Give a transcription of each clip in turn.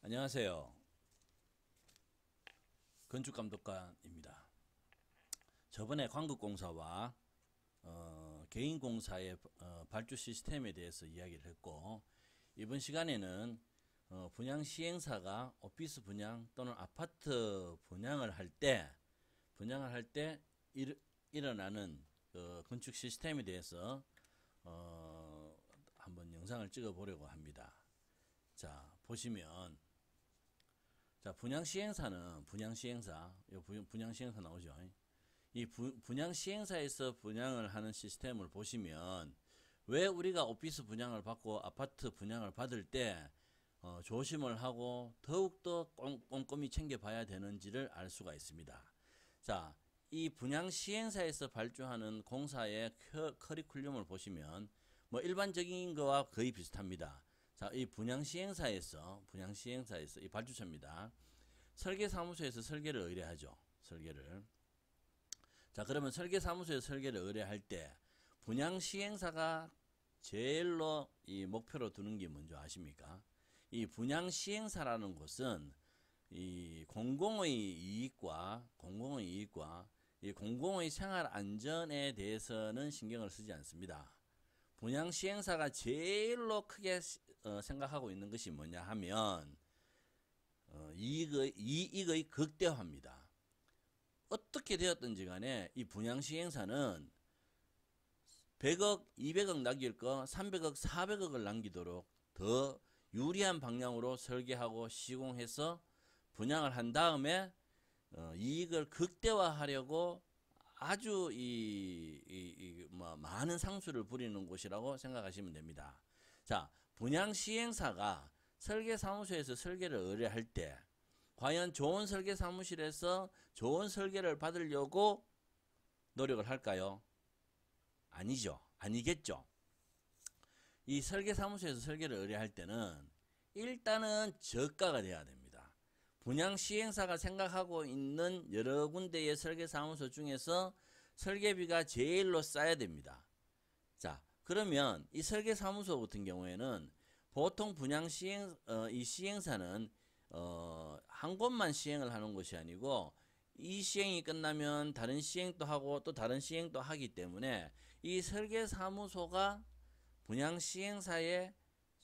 안녕하세요. 건축감독관입니다. 저번에 광급공사와 개인공사의 발주 시스템에 대해서 이야기를 했고, 이번 시간에는 분양시행사가 오피스 분양 또는 아파트 분양을 할 때 일어나는 건축 시스템에 대해서 한번 영상을 찍어 보려고 합니다. 자, 보시면, 자, 분양시행사 나오죠. 이 분양시행사에서 분양을 하는 시스템을 보시면, 왜 우리가 오피스 분양을 받고 아파트 분양을 받을 때 조심을 하고 더욱더 꼼꼼히 챙겨봐야 되는지를 알 수가 있습니다. 자, 이 분양시행사에서 발주하는 공사의 커리큘럼을 보시면 뭐 일반적인 거와 거의 비슷합니다. 자, 이 분양시행사에서 이 발주처입니다. 설계사무소에서 설계를 의뢰하죠. 설계를. 자, 그러면 설계사무소에서 설계를 의뢰할 때 분양시행사가 제일로 이 목표로 두는 게 뭔지 아십니까? 이 분양시행사라는 것은 이 공공의 이익과 이 공공의 생활 안전에 대해서는 신경을 쓰지 않습니다. 분양시행사가 제일로 크게 생각하고 있는 것이 뭐냐 하면 이익의 극대화입니다. 어떻게 되었든지 간에 이 분양시행사는 100억, 200억 남길 거 300억, 400억을 남기도록 더 유리한 방향으로 설계하고 시공해서 분양을 한 다음에 이익을 극대화하려고 아주 많은 상수를 부리는 곳이라고 생각하시면 됩니다. 자, 분양시행사가 설계사무소에서 설계를 의뢰할 때 과연 좋은 설계사무실에서 좋은 설계를 받으려고 노력을 할까요? 아니죠. 아니겠죠. 이 설계사무소에서 설계를 의뢰할 때는 일단은 저가가 돼야 됩니다. 분양시행사가 생각하고 있는 여러 군데의 설계사무소 중에서 설계비가 제일로 싸야 됩니다. 자, 그러면 이 설계사무소 같은 경우에는 보통 이 시행사는 한 곳만 시행을 하는 것이 아니고 이 시행이 끝나면 다른 시행도 하고 또 다른 시행도 하기 때문에 이 설계사무소가 분양시행사에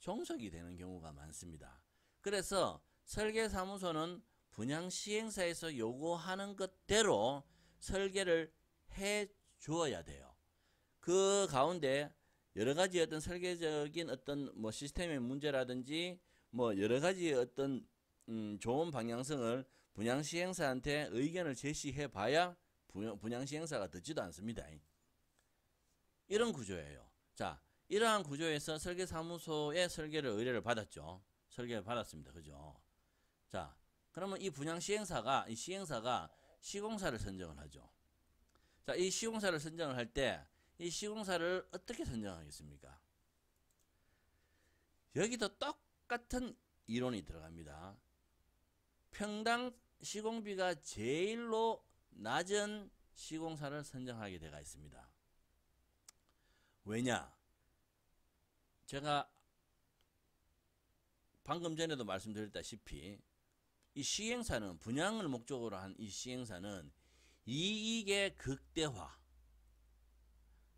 종속이 되는 경우가 많습니다. 그래서 설계사무소는 분양시행사에서 요구하는 것대로 설계를 해 주어야 돼요. 그 가운데 여러 가지 어떤 설계적인 어떤 뭐 시스템의 문제라든지 뭐 여러 가지 어떤 좋은 방향성을 분양시행사한테 의견을 제시해 봐야 분양시행사가 듣지도 않습니다. 이런 구조예요. 자, 이러한 구조에서 설계사무소에 설계를 의뢰를 받았죠. 설계를 받았습니다. 그죠? 자, 그러면 이 시행사가 시공사를 선정을 하죠. 자, 이 시공사를 선정을 할 때 이 시공사를 어떻게 선정하겠습니까? 여기도 똑같은 이론이 들어갑니다. 평당 시공비가 제일로 낮은 시공사를 선정하게 되어 있습니다. 왜냐? 제가 방금 전에도 말씀드렸다시피 이 시행사는 분양을 목적으로 한 이 시행사는 이익의 극대화,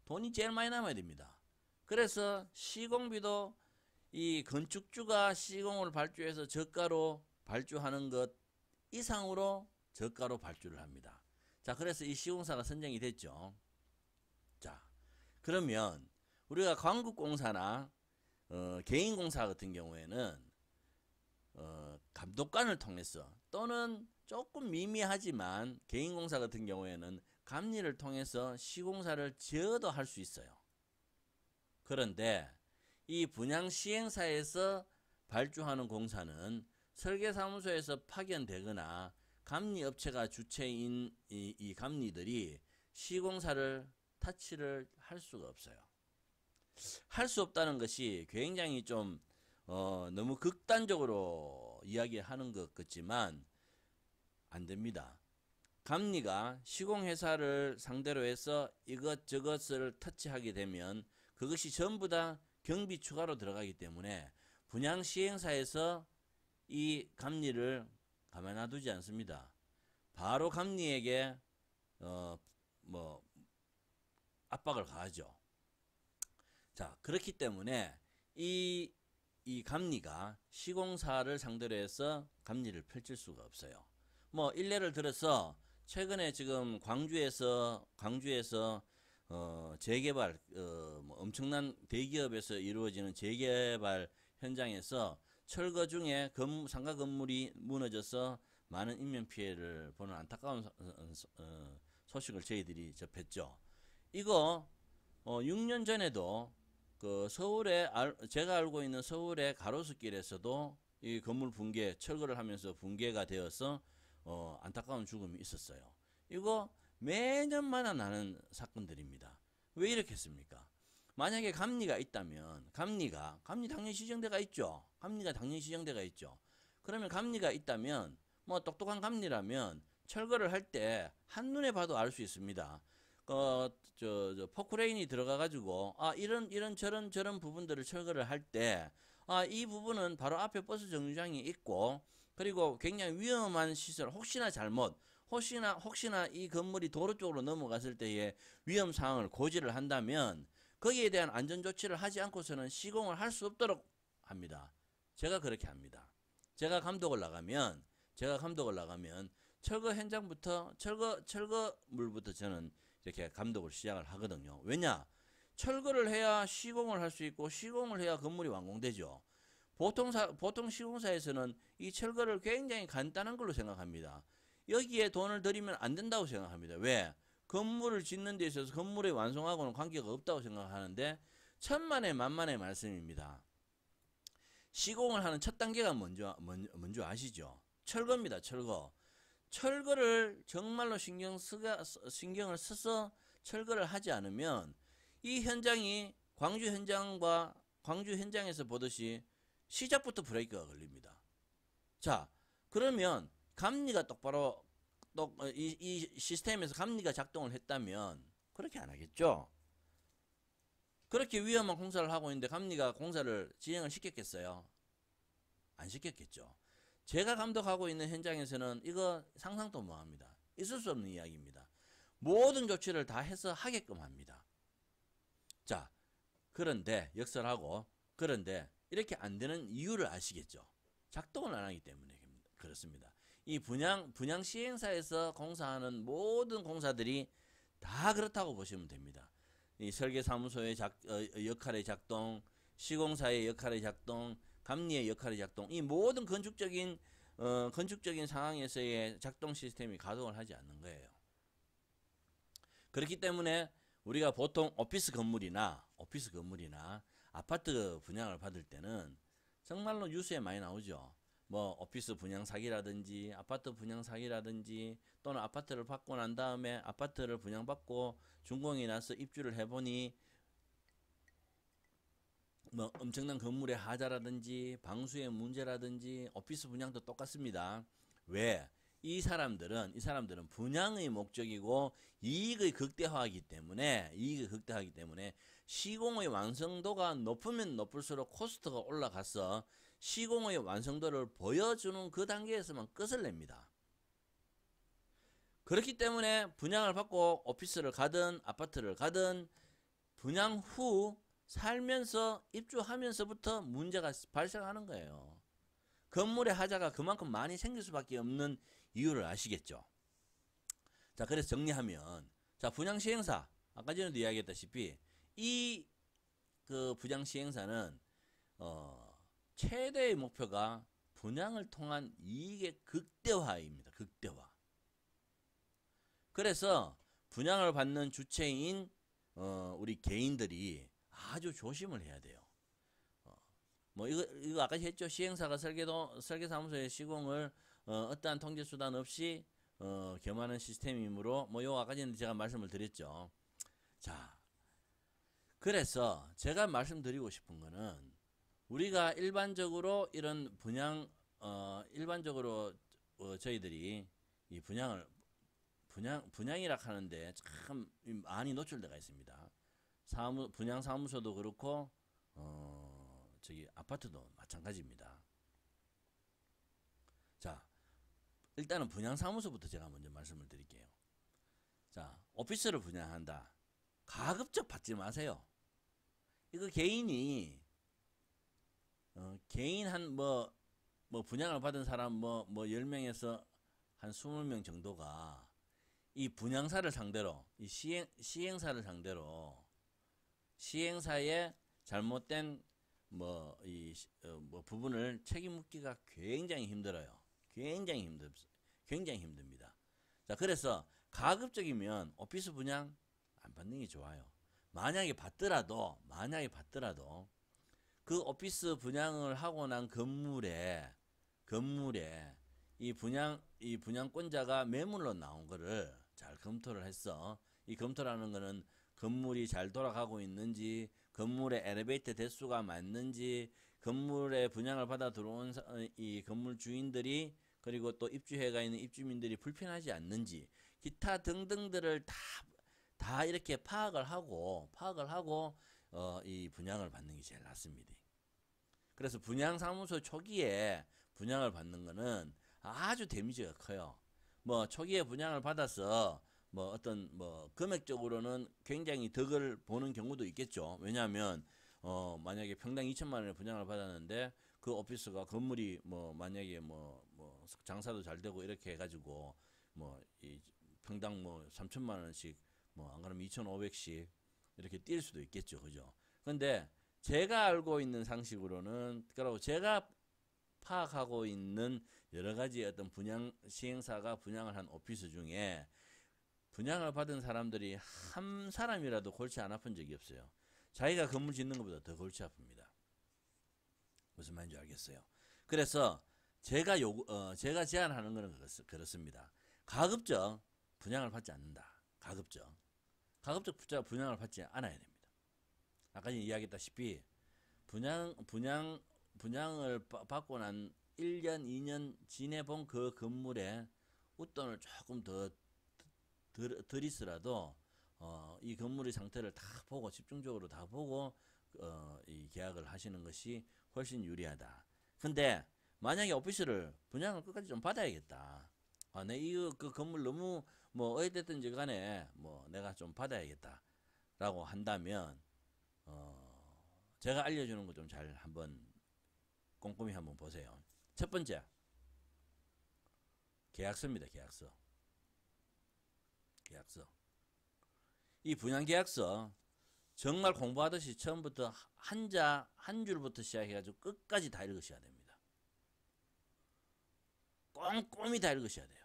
돈이 제일 많이 남아야 됩니다. 그래서 시공비도 이 건축주가 시공을 발주해서 저가로 발주하는 것 이상으로 저가로 발주를 합니다. 자, 그래서 이 시공사가 선정이 됐죠. 자, 그러면 우리가 광급공사나 개인공사 같은 경우에는 감독관을 통해서 또는 조금 미미하지만 개인공사 같은 경우에는 감리를 통해서 시공사를 제어도 할 수 있어요. 그런데 이 분양시행사에서 발주하는 공사는 설계사무소에서 파견되거나 감리업체가 주체인 이 감리들이 시공사를 타치를 할 수가 없어요. 할 수 없다는 것이 굉장히 좀 너무 극단적으로 이야기하는 것 같지만 안 됩니다. 감리가 시공회사를 상대로 해서 이것저것을 터치하게 되면 그것이 전부 다 경비 추가로 들어가기 때문에 분양시행사에서 이 감리를 가만 놔두지 않습니다. 바로 감리에게 뭐 압박을 가하죠. 자, 그렇기 때문에 이 감리가 시공사를 상대로 해서 감리를 펼칠 수가 없어요. 뭐 일례를 들어서 최근에 지금 광주에서 재개발 뭐 엄청난 대기업에서 이루어지는 재개발 현장에서 철거 중에 상가 건물이 무너져서 많은 인명 피해를 보는 안타까운 소식을 저희들이 접했죠. 이거 6년 전에도 그 서울에 제가 알고 있는 서울의 가로수길에서도 이 건물 붕괴 철거를 하면서 붕괴가 되어서 안타까운 죽음이 있었어요. 이거 매년마다 나는 사건들입니다. 왜 이렇게 했습니까? 만약에 감리가 있다면 감리 당연히 시정대가 있죠. 감리가 당연히 시정대가 있죠. 그러면 감리가 있다면 뭐 똑똑한 감리라면 철거를 할 때 한눈에 봐도 알 수 있습니다. 포크레인이 들어가 가지고 이런 저런 부분들을 철거를 할 때 이 부분은 바로 앞에 버스 정류장이 있고 그리고 굉장히 위험한 시설 혹시나 이 건물이 도로 쪽으로 넘어갔을 때의 위험 상황을 고지를 한다면 거기에 대한 안전 조치를 하지 않고서는 시공을 할 수 없도록 합니다. 제가 그렇게 합니다. 제가 감독을 나가면 철거 현장부터 철거물부터 저는 이렇게 감독을 시작을 하거든요. 왜냐? 철거를 해야 시공을 할 수 있고 시공을 해야 건물이 완공되죠. 보통 시공사에서는 이 철거를 굉장히 간단한 걸로 생각합니다. 여기에 돈을 들이면 안 된다고 생각합니다. 왜? 건물을 짓는 데 있어서 건물의 완성하고는 관계가 없다고 생각하는데 천만의 만만의 말씀입니다. 시공을 하는 첫 단계가 뭔지 아시죠? 철거입니다. 철거를 정말로 신경을 써서 철거를 하지 않으면 이 현장이 광주 현장에서 보듯이 시작부터 브레이크가 걸립니다. 자, 그러면 감리가 똑바로 이 시스템에서 감리가 작동을 했다면 그렇게 안 하겠죠. 그렇게 위험한 공사를 하고 있는데 감리가 공사를 진행을 시켰겠어요? 안 시켰겠죠. 제가 감독하고 있는 현장에서는 이거 상상도 못합니다. 있을 수 없는 이야기입니다. 모든 조치를 다 해서 하게끔 합니다. 자, 그런데 이렇게 안 되는 이유를 아시겠죠? 작동을 안 하기 때문에 그렇습니다. 이 분양 시행사에서 공사하는 모든 공사들이 다 그렇다고 보시면 됩니다. 이 설계사무소의 역할의 작동, 시공사의 역할의 작동, 감리의 역할의 작동, 이 모든 건축적인 상황에서의 작동 시스템이 가동을 하지 않는 거예요. 그렇기 때문에 우리가 보통 오피스 건물이나 아파트 분양을 받을 때는 정말로 뉴스에 많이 나오죠. 뭐 오피스 분양 사기라든지 아파트 분양 사기라든지 또는 아파트를 받고 난 다음에 아파트를 분양받고 준공이 나서 입주를 해보니 뭐 엄청난 건물의 하자라든지 방수의 문제라든지 오피스 분양도 똑같습니다. 왜? 이 사람들은 분양의 목적이고 이익을 극대화하기 때문에 시공의 완성도가 높으면 높을수록 코스트가 올라가서 시공의 완성도를 보여주는 그 단계에서만 끝을 냅니다. 그렇기 때문에 분양을 받고 오피스를 가든 아파트를 가든 분양 후 살면서 입주하면서부터 문제가 발생하는 거예요. 건물의 하자가 그만큼 많이 생길 수밖에 없는 이유를 아시겠죠? 자, 그래서 정리하면 분양 시행사 아까 전에도 이야기했다시피 이 분양 시행사는 최대의 목표가 분양을 통한 이익의 극대화입니다. 극대화. 그래서 분양을 받는 주체인 우리 개인들이 아주 조심을 해야 돼요. 뭐 이거 아까 했죠. 시행사가 설계사무소의 시공을 어떠한 통제 수단 없이 겸하는 시스템이므로 요 아까 전에 제가 말씀을 드렸죠. 자, 그래서 제가 말씀드리고 싶은 거는 우리가 일반적으로 이런 저희들이 이 분양이라 하는데 참 많이 노출되어 있습니다. 분양 사무소도 그렇고 아파트도 마찬가지입니다. 일단은 분양사무소부터 제가 먼저 말씀을 드릴게요. 자, 오피스를 분양한다. 가급적 받지 마세요. 이거 개인이 개인 한 뭐 분양을 받은 사람 뭐 10명에서 한 20명 정도가 이 분양사를 상대로 이 시행사를 상대로 시행사의 잘못된 뭐 부분을 책임 묻기가 굉장히 힘들어요. 굉장히 힘듭니다. 자, 그래서 가급적이면 오피스 분양 안 받는 게 좋아요. 만약에 받더라도 그 오피스 분양을 하고 난 건물에 이 분양권자가 매물로 나온 거를 잘 검토를 했어. 이 검토라는 거는 건물이 잘 돌아가고 있는지, 건물의 엘리베이터 대수가 맞는지, 건물에 분양을 받아 들어온 이 건물 주인들이 그리고 또 입주해가 있는 입주민들이 불편하지 않는지, 기타 등등들을 다 이렇게 파악을 하고 이 분양을 받는 게 제일 낫습니다. 그래서 분양사무소 초기에 분양을 받는 거는 아주 데미지가 커요. 뭐 초기에 분양을 받아서 뭐 어떤 뭐 금액적으로는 굉장히 덕을 보는 경우도 있겠죠. 왜냐하면 만약에 평당 2천만 원에 분양을 받았는데 그 오피스가 건물이 뭐 만약에 뭐 장사도 잘 되고 이렇게 해가지고 뭐 이 평당 뭐 3천만 원씩 뭐 안 그러면 2,500씩 이렇게 뛸 수도 있겠죠. 그죠? 근데 제가 알고 있는 상식으로는, 그리고 제가 파악하고 있는 여러 가지 어떤 분양 시행사가 분양을 한 오피스 중에 분양을 받은 사람들이 한 사람이라도 골치 안 아픈 적이 없어요. 자기가 건물 짓는 것보다 더 골치 아픕니다. 무슨 말인지 알겠어요? 그래서 제가 제안하는 것은 그렇습니다. 가급적 분양을 받지 않는다. 가급적 분양을 받지 않아야 됩니다. 아까 이야기했다시피 분양을 받고 난 1년, 2년 지내본 그 건물에 웃돈을 조금 더 들이더라도 이 건물의 상태를 다 보고 집중적으로 다 보고 이 계약을 하시는 것이 훨씬 유리하다. 근데 만약에 오피스를 분양을 끝까지 좀 받아야겠다. 내 이거 그 건물 너무 뭐 어찌됐든지 간에 뭐 내가 좀 받아야겠다라고 한다면 제가 알려주는 거 좀 잘 한번 꼼꼼히 한번 보세요. 첫 번째, 계약서입니다. 계약서. 이 분양계약서 정말 공부하듯이 처음부터 한 줄부터 시작해가지고 끝까지 다 읽으셔야 됩니다. 꼼꼼히 다 읽으셔야 돼요.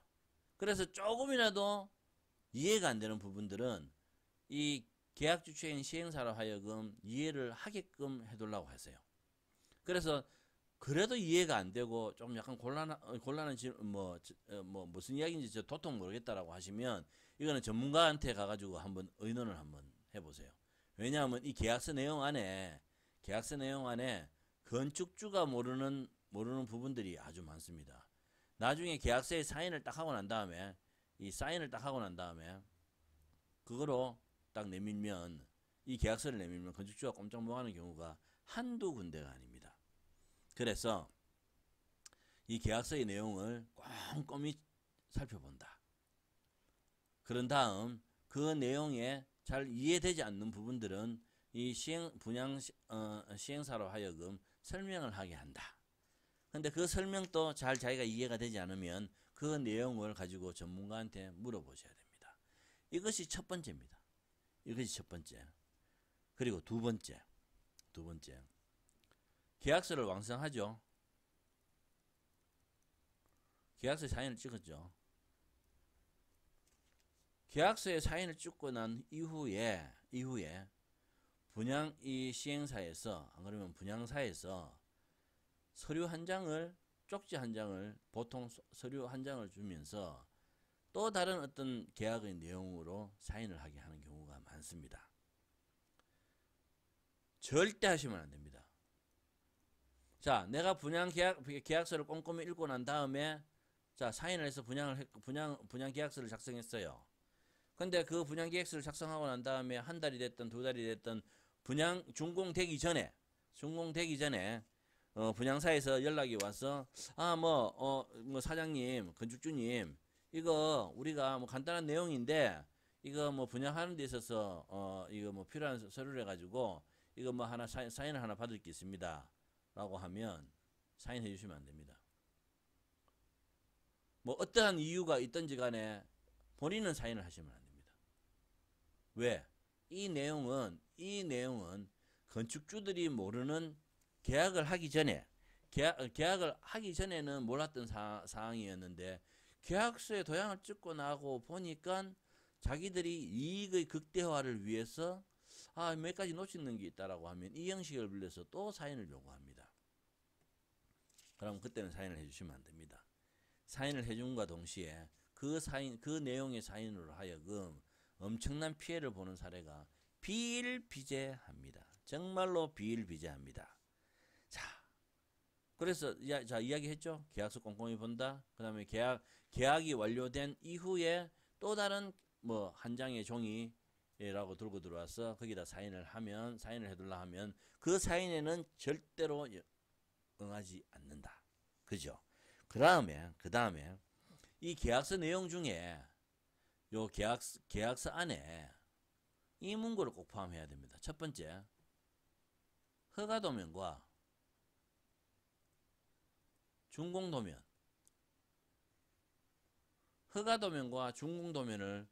그래서 조금이라도 이해가 안 되는 부분들은 이 계약 주체인 시행사로 하여금 이해를 하게끔 해두려고 하세요. 그래서 그래도 이해가 안 되고 좀 약간 곤란한 무슨 이야기인지 저 도통 모르겠다라고 하시면 이거는 전문가한테 가가지고 한번 의논을 한번 해보세요. 왜냐하면 이 계약서 내용 안에 건축주가 모르는 부분들이 아주 많습니다. 나중에 계약서에 사인을 딱 하고 난 다음에 그거로 딱 내밀면, 이 계약서를 내밀면 건축주가 꼼짝 못하는 경우가 한두 군데가 아닙니다. 그래서 이 계약서의 내용을 꼼꼼히 살펴본다. 그런 다음 그 내용에 잘 이해되지 않는 부분들은 이 시행사로 하여금 설명을 하게 한다. 근데 그 설명도 잘 자기가 이해가 되지 않으면 그 내용을 가지고 전문가한테 물어보셔야 됩니다. 이것이 첫 번째입니다. 그리고 두 번째. 계약서를 완성하죠. 계약서에 사인을 찍었죠. 계약서에 사인을 찍고 난 이후에 분양 이 시행사에서, 안 그러면 분양사에서 쪽지 한 장을 보통 서류 한 장을 주면서 또 다른 어떤 계약의 내용으로 사인을 하게 하는 경우가 많습니다. 절대 하시면 안 됩니다. 자, 내가 계약서를 꼼꼼히 읽고 난 다음에 자, 사인을 해서 분양 계약서를 작성했어요. 근데 그 분양 계약서를 작성하고 난 다음에 한 달이 됐든 두 달이 됐든 준공되기 전에 분양사에서 연락이 와서 뭐 사장님, 건축주님, 이거 우리가 뭐 간단한 내용인데 이거 뭐 분양하는 데 있어서 이거 뭐 필요한 서류를 해가지고 이거 뭐 하나 사인을 하나 받을 게 있습니다라고 하면 사인해 주시면 안 됩니다. 뭐 어떠한 이유가 있든지 간에 본인은 사인을 하시면 안 됩니다. 왜? 이 내용은 건축주들이 모르는 계약을 하기 전에 계약을 하기 전에는 몰랐던 사항이었는데 계약서에 도장을 찍고 나고 보니까 자기들이 이익의 극대화를 위해서 몇 가지 놓치는 게 있다라고 하면 이 형식을 빌려서 또 사인을 요구합니다. 그럼 그때는 사인을 해주시면 안 됩니다. 사인을 해준과 동시에 그 내용의 사인으로 하여금 엄청난 피해를 보는 사례가 비일비재합니다. 정말로 비일비재합니다. 자, 그래서 자 이야기했죠. 계약서 꼼꼼히 본다. 그 다음에 계약이 완료된 이후에 또 다른 뭐 한 장의 종이라고 들고 들어와서 거기다 사인을 해둘라 하면 그 사인에는 절대로 응하지 않는다. 그죠? 그 다음에 이 계약서 내용 중에 요 계약서 안에 이 문구를 꼭 포함해야 됩니다. 첫 번째, 허가도면과 준공도면. 허가도면과 준공도면을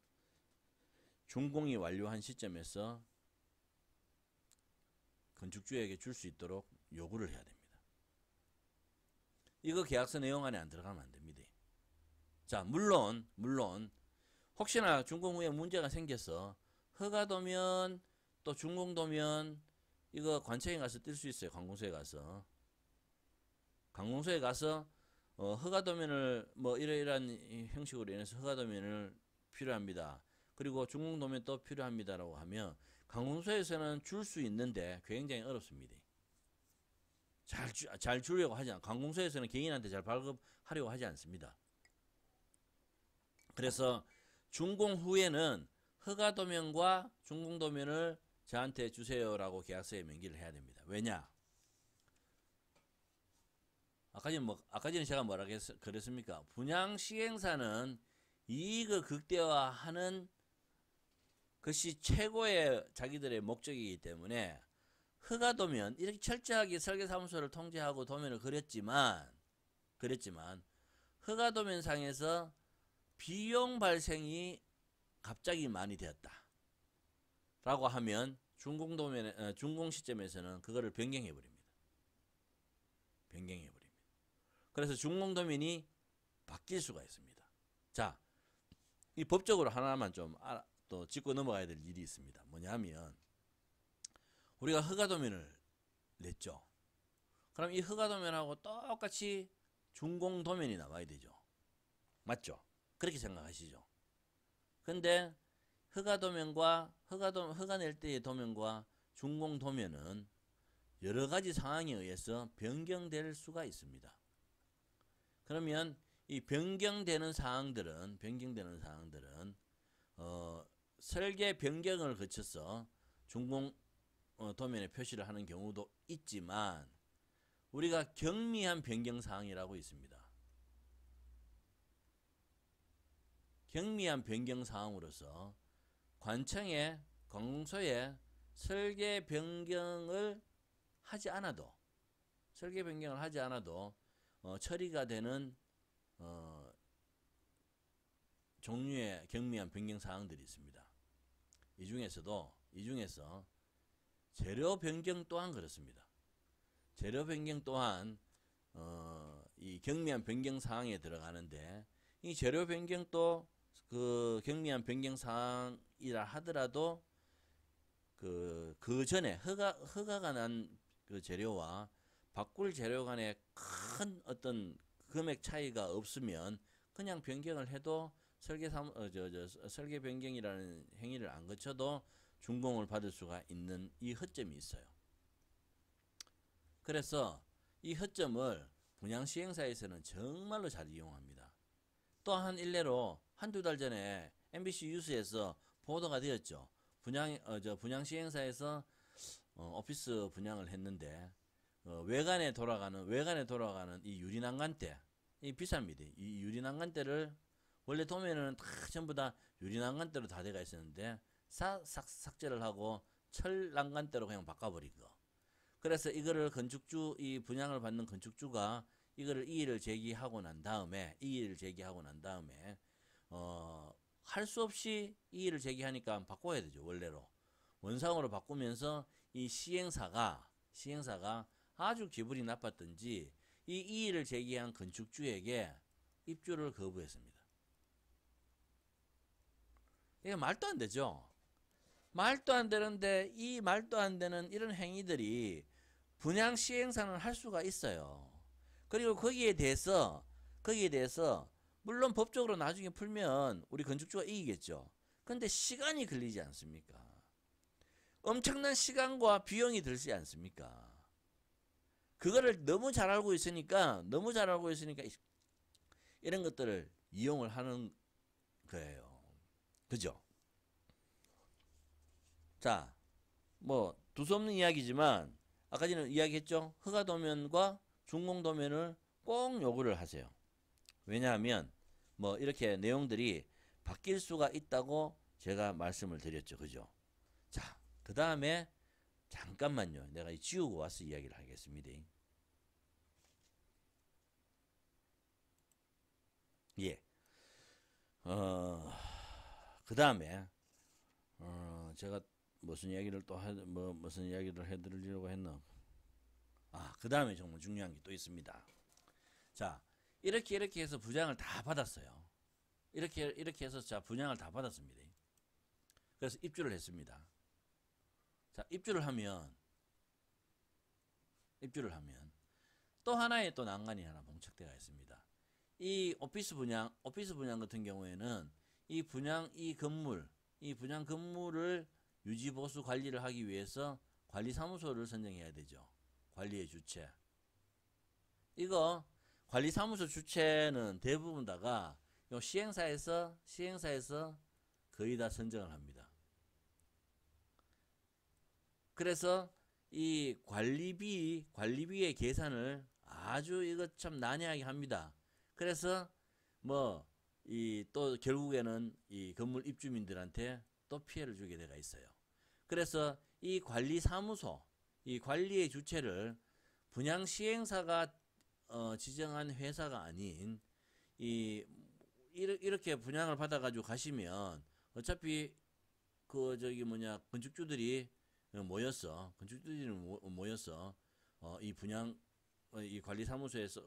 준공이 완료한 시점에서 건축주에게 줄 수 있도록 요구를 해야 됩니다. 이거 계약서 내용 안에 안 들어가면 안 됩니다. 자, 물론 혹시나 준공 후에 문제가 생겨서 허가도면 또 준공도면 이거 관청에 가서 뜰 수 있어요. 관공서에 가서 허가도면을 뭐 이러이러한 형식으로 인해서 허가도면을 필요합니다. 그리고 준공도면 또 필요합니다라고 하면 관공서에서는 줄 수 있는데 굉장히 어렵습니다. 잘 주려고 하지 않아. 관공서에서는 개인한테 잘 발급하려고 하지 않습니다. 그래서 준공 후에는 허가도면과 준공도면을 저한테 주세요라고 계약서에 명기를 해야 됩니다. 왜냐? 아까 전에 제가 그랬습니까? 분양 시행사는 이익을 극대화하는 것이 최고의 자기들의 목적이기 때문에 허가도면 이렇게 철저하게 설계사무소를 통제하고 도면을 그렸지만 허가도면상에서 비용 발생이 갑자기 많이 되었다 라고 하면 준공 시점에서는 그거를 변경해 버립니다. 그래서 준공도면이 바뀔 수가 있습니다. 자, 이 법적으로 하나만 좀 또 짚고 넘어가야 될 일이 있습니다. 뭐냐면 우리가 허가도면을 냈죠. 그럼 이 허가도면하고 똑같이 준공도면이 나와야 되죠. 맞죠? 그렇게 생각하시죠. 근데 허가 낼 때의 도면과 준공도면은 여러 가지 상황에 의해서 변경될 수가 있습니다. 그러면 이 변경되는 사항들은 설계 변경을 거쳐서 준공 도면에 표시를 하는 경우도 있지만 우리가 경미한 변경 사항이라고 있습니다. 경미한 변경 사항으로서 관청에 관공서에 설계 변경을 하지 않아도 처리가 되는 종류의 경미한 변경 사항들이 있습니다. 이 중에서 재료 변경 또한 그렇습니다. 재료 변경 또한 이 경미한 변경 사항에 들어가는데 이 재료 변경도 그 경미한 변경 사항이라 하더라도 그 전에 허가가 난 그 재료와 바꿀 재료 간에 큰 어떤 금액 차이가 없으면 그냥 변경을 해도 설계 변경이라는 행위를 안 거쳐도 준공을 받을 수가 있는 이 허점이 있어요. 그래서 이 허점을 분양시행사에서는 정말로 잘 이용합니다. 또한 일례로 한두 달 전에 MBC 뉴스에서 보도가 되었죠. 분양시행사에서 오피스 분양을 했는데 외관에 돌아가는 이 유리난간대 이 비쌉니다. 이 유리난간대를 원래 도면에는 다 전부 다 유리난간대로 다 돼가 있었는데 삭제를 하고 철난간대로 그냥 바꿔버린 거. 그래서 이거를 이 분양을 받는 건축주가 이거를 이의를 제기하고 난 다음에 할 수 없이 이의를 제기하니까 바꿔야 되죠. 원래로 원상으로 바꾸면서 이 시행사가 아주 기분이 나빴던지 이 이의를 제기한 건축주에게 입주를 거부했습니다. 이게 말도 안 되죠. 말도 안 되는데 이 말도 안 되는 이런 행위들이 분양 시행사는 할 수가 있어요. 그리고 거기에 대해서 물론 법적으로 나중에 풀면 우리 건축주가 이기겠죠. 근데 시간이 걸리지 않습니까? 엄청난 시간과 비용이 들지 않습니까? 그거를 너무 잘 알고 있으니까 이런 것들을 이용을 하는 거예요. 그죠? 자, 뭐 두서없는 이야기지만 아까 전에 이야기했죠. 허가도면과 준공도면을 꼭 요구를 하세요. 왜냐하면 뭐 이렇게 내용들이 바뀔 수가 있다고 제가 말씀을 드렸죠. 그죠? 자, 그 다음에 잠깐만요. 내가 지우고 와서 이야기를 하겠습니다. 예. 그 다음에 제가 무슨 이야기를 해드리려고 했나? 그 다음에 정말 중요한 게 또 있습니다. 자, 이렇게 해서 분양을 다 받았어요. 이렇게 해서 자 분양을 다 받았습니다. 그래서 입주를 했습니다. 자, 입주를 하면 또 하나의 또 난관이 하나 봉착되어 있습니다. 이 오피스 분양 같은 경우에는 이 분양 건물을 유지 보수 관리를 하기 위해서 관리사무소를 선정해야 되죠. 관리의 주체. 이거 관리사무소 주체는 대부분 다가 시행사에서 거의 다 선정을 합니다. 그래서 이 관리비의 계산을 아주 이거 참 난해하게 합니다. 그래서 뭐 또 결국에는 이 건물 입주민들한테 또 피해를 주게 되가 있어요. 그래서 이 관리의 주체를 분양 시행사가 지정한 회사가 아닌 이렇게 분양을 받아가지고 가시면 어차피 건축주들이 모여서 이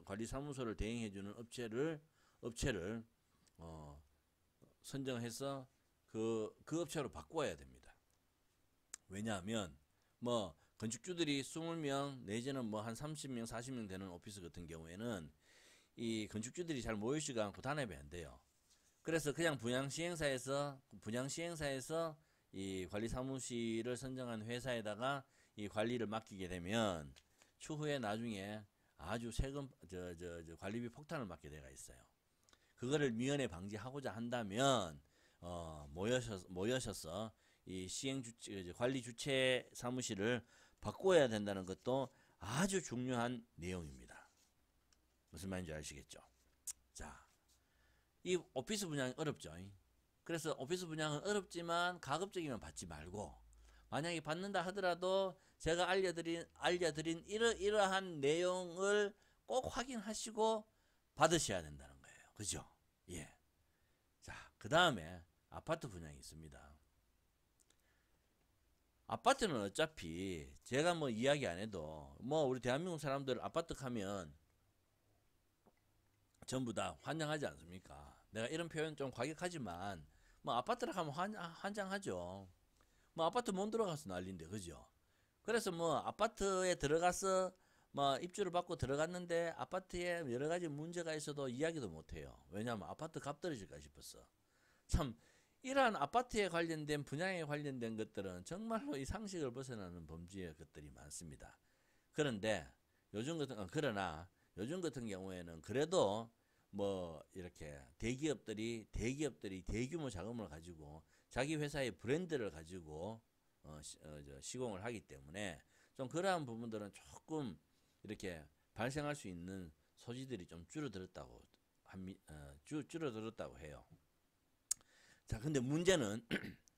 관리사무소를 대행해주는 업체를 선정해서 그 업체로 바꿔야 됩니다. 왜냐하면 뭐 건축주들이 20명 내지는 뭐 한 30명 40명 되는 오피스 같은 경우에는 이 건축주들이 잘 모이지가 않고 단합이 안 돼요. 그래서 그냥 분양 시행사에서 이 관리사무실을 선정한 회사에다가 이 관리를 맡기게 되면 추후에 나중에 아주 관리비 폭탄을 맞게 되가 있어요. 그거를 미연에 방지하고자 한다면 모여셔서 이 관리 주체 사무실을 바꿔야 된다는 것도 아주 중요한 내용입니다. 무슨 말인지 아시겠죠? 자, 이 오피스 분양이 어렵죠. 그래서 오피스 분양은 어렵지만 가급적이면 받지 말고, 만약에 받는다 하더라도 제가 알려드린 이러한 내용을 꼭 확인하시고 받으셔야 된다는 거예요. 그죠? 예. 자, 그 다음에 아파트 분양이 있습니다. 아파트는 어차피 제가 뭐 이야기 안 해도 뭐 우리 대한민국 사람들 아파트 가면 전부 다 환장하지 않습니까? 내가 이런 표현 좀 과격하지만 뭐 아파트를 가면 환장하죠. 뭐 아파트 못 들어가서 난리인데, 그죠? 그래서 뭐 아파트에 들어가서 뭐 입주를 받고 들어갔는데 아파트에 여러 가지 문제가 있어도 이야기도 못 해요. 왜냐하면 아파트 값 떨어질까 싶어서. 참 이러한 아파트에 관련된 분양에 관련된 것들은 정말로 이 상식을 벗어나는 범죄의 것들이 많습니다. 그러나 요즘 같은 경우에는 그래도 뭐 이렇게 대기업들이 대규모 자금을 가지고 자기 회사의 브랜드를 가지고 시공을 하기 때문에 좀 그러한 부분들은 조금 이렇게 발생할 수 있는 소지들이 좀 줄어들었다고 줄어들었다고 해요. 자, 근데 문제는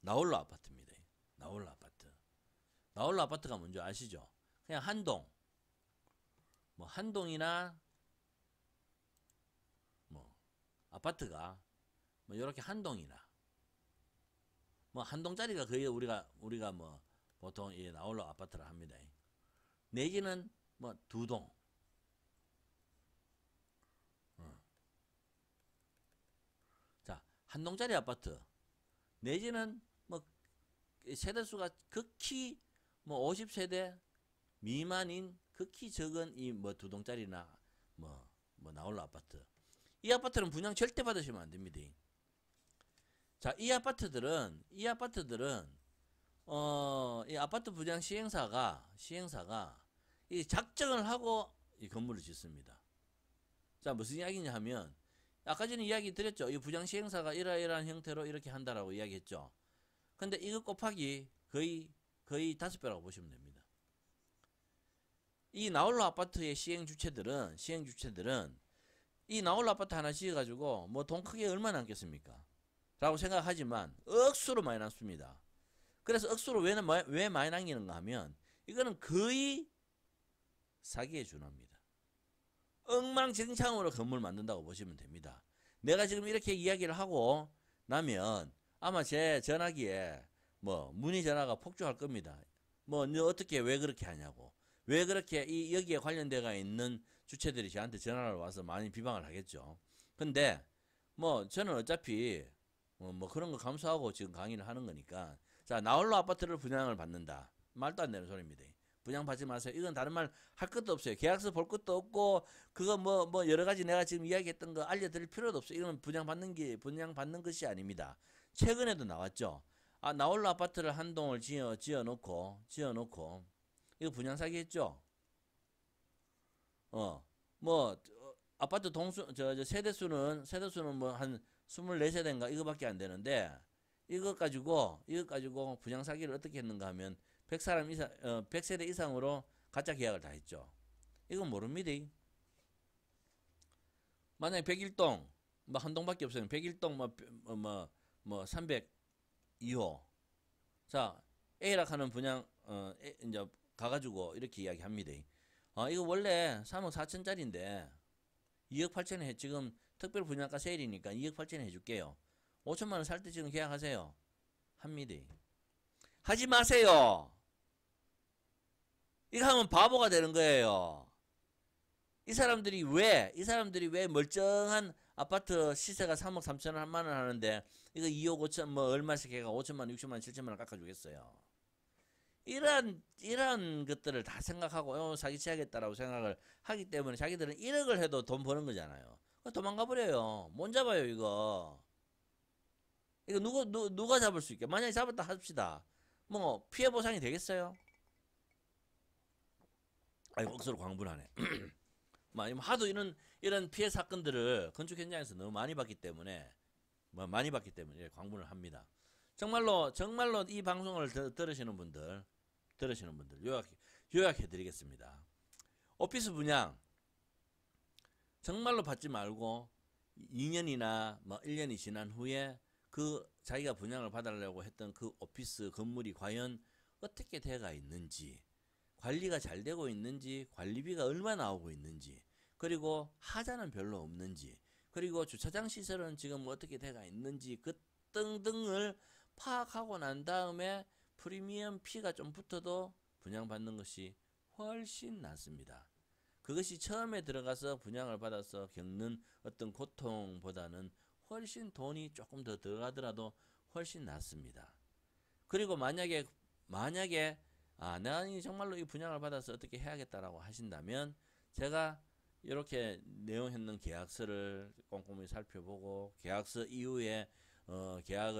나홀로 아파트입니다. 나홀로 아파트. 나홀로 아파트가 뭔지 아시죠? 그냥 한 동이나 뭐 아파트가 뭐 이렇게 한 동이나 뭐 한 동짜리가 거의 우리가 뭐 보통 이 나홀로 아파트를 합니다. 내지는 뭐 두 동. 자, 한 동짜리 아파트 내지는 뭐 세대수가 극히 뭐 50세대 미만인 극히 적은 이 뭐 두 동짜리나 뭐 나홀로 아파트. 이 아파트는 분양 절대 받으시면 안 됩니다. 자, 이 아파트들은 이 아파트 분양 시행사가 이 작정을 하고 이 건물을 짓습니다. 자, 무슨 이야기냐 하면 아까 전에 이야기 드렸죠. 이 분양 시행사가 이러이러한 형태로 이렇게 한다라고 이야기했죠. 근데 이거 곱하기 거의 5배라고 보시면 됩니다. 이 나홀로 아파트의 시행 주체들은 이 나홀로 아파트 하나 지어가지고 뭐 돈 크게 얼마 남겠습니까? 라고 생각하지만 억수로 많이 남습니다. 그래서 억수로 왜 많이 남기는가 하면 이거는 거의 사기에 준합니다. 엉망진창으로 건물 만든다고 보시면 됩니다. 내가 지금 이렇게 이야기를 하고 나면 아마 제 전화기에 뭐 문의 전화가 폭주할 겁니다. 뭐 너 어떻게 왜 그렇게 하냐고. 왜 그렇게 여기에 관련돼가 있는 주체들이 저한테 전화를 와서 많이 비방을 하겠죠. 근데 뭐 저는 어차피 뭐 그런 거 감수하고 지금 강의를 하는 거니까. 자, 나홀로 아파트를 분양을 받는다. 말도 안 되는 소리입니다. 분양받지 마세요. 이건 다른 말 할 것도 없어요. 계약서 볼 것도 없고 그거 뭐 여러 가지 내가 지금 이야기했던 거 알려드릴 필요도 없어요. 이건 분양받는 것이 아닙니다. 최근에도 나왔죠. 아, 나홀로 아파트를 한 동을 지어놓고 이거 분양 사기 했죠. 아파트 세대수는 뭐 한 24세대인가 이거밖에 안 되는데 이것 가지고 분양 사기를 어떻게 했는가 하면 100세대 이상으로 가짜 계약을 다 했죠. 이건 모릅니다. 만약에 101동 뭐 한 동밖에 없어요. 101동 뭐 302호. 자, A라 하는 분양 이제 가가지고 이렇게 이야기합니다. 이거 원래 3억 4천짜리인데 2억 8천에 지금 특별 분양가 세일이니까 2억 8천에 해줄게요. 5천만 원 살 때 지금 계약하세요. 합니다. 하지 마세요. 이거 하면 바보가 되는 거예요. 이 사람들이 왜 멀쩡한 아파트 시세가 3억 3천 원, 1만 원 하는데 이거 2억 5천 뭐 얼마씩 해가 5천만 원, 6천만 원, 7천만 원 깎아주겠어요. 이런 것들을 다 생각하고 사기치야겠다라고 생각을 하기 때문에 자기들은 1억을 해도 돈 버는 거잖아요. 도망가 버려요. 못 잡아요 이거. 이거 누가 잡을 수 있게? 만약에 잡았다 합시다. 뭐 피해 보상이 되겠어요? 아이고 억수로 광분하네. 하도 이런 피해 사건들을 건축 현장에서 너무 많이 봤기 때문에 광분을 합니다. 정말로 이 방송을 들으시는 분들 요약해 드리겠습니다. 오피스 분양 정말로 받지 말고 2년이나 뭐 1년이 지난 후에 그 자기가 분양을 받으려고 했던 그 오피스 건물이 과연 어떻게 돼가 있는지, 관리가 잘 되고 있는지, 관리비가 얼마 나오고 있는지, 그리고 하자는 별로 없는지, 그리고 주차장 시설은 지금 어떻게 돼가 있는지 그 등등을 파악하고 난 다음에 프리미엄 피가 좀 붙어도 분양받는 것이 훨씬 낫습니다. 그것이 처음에 들어가서 분양을 받아서 겪는 어떤 고통보다는 훨씬 돈이 조금 더 들어가더라도 훨씬 낫습니다. 그리고 만약에 내가 정말로 이 분양을 받아서 어떻게 해야겠다라고 하신다면 제가 이렇게 내용했는 계약서를 꼼꼼히 살펴보고 계약서 이후에 계약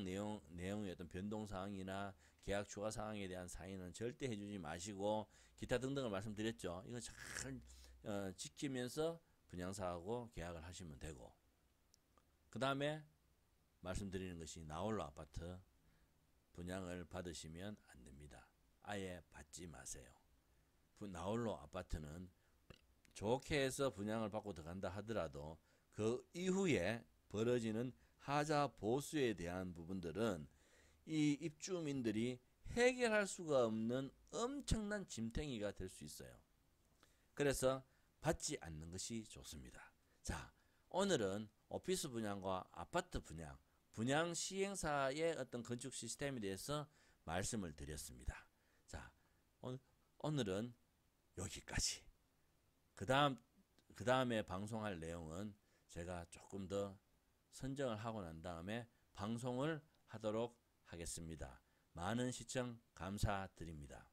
내용의 어떤 변동 사항이나 계약 추가 사항에 대한 사인은 절대 해주지 마시고 기타 등등을 말씀드렸죠. 이거 잘 지키면서 분양사하고 계약을 하시면 되고, 그 다음에 말씀드리는 것이 나홀로 아파트 분양을 받으시면 안 됩니다. 아예 받지 마세요. 나홀로 아파트는 좋게 해서 분양을 받고 들어간다 하더라도 그 이후에 벌어지는 하자 보수에 대한 부분들은 이 입주민들이 해결할 수가 없는 엄청난 짐탱이가 될 수 있어요. 그래서 받지 않는 것이 좋습니다. 자, 오늘은 오피스 분양과 아파트 분양, 분양 시행사의 어떤 건축 시스템에 대해서 말씀을 드렸습니다. 자, 오늘은 여기까지. 그 다음에 방송할 내용은 제가 조금 더 선정을 하고 난 다음에 방송을 하도록 하겠습니다. 많은 시청 감사드립니다.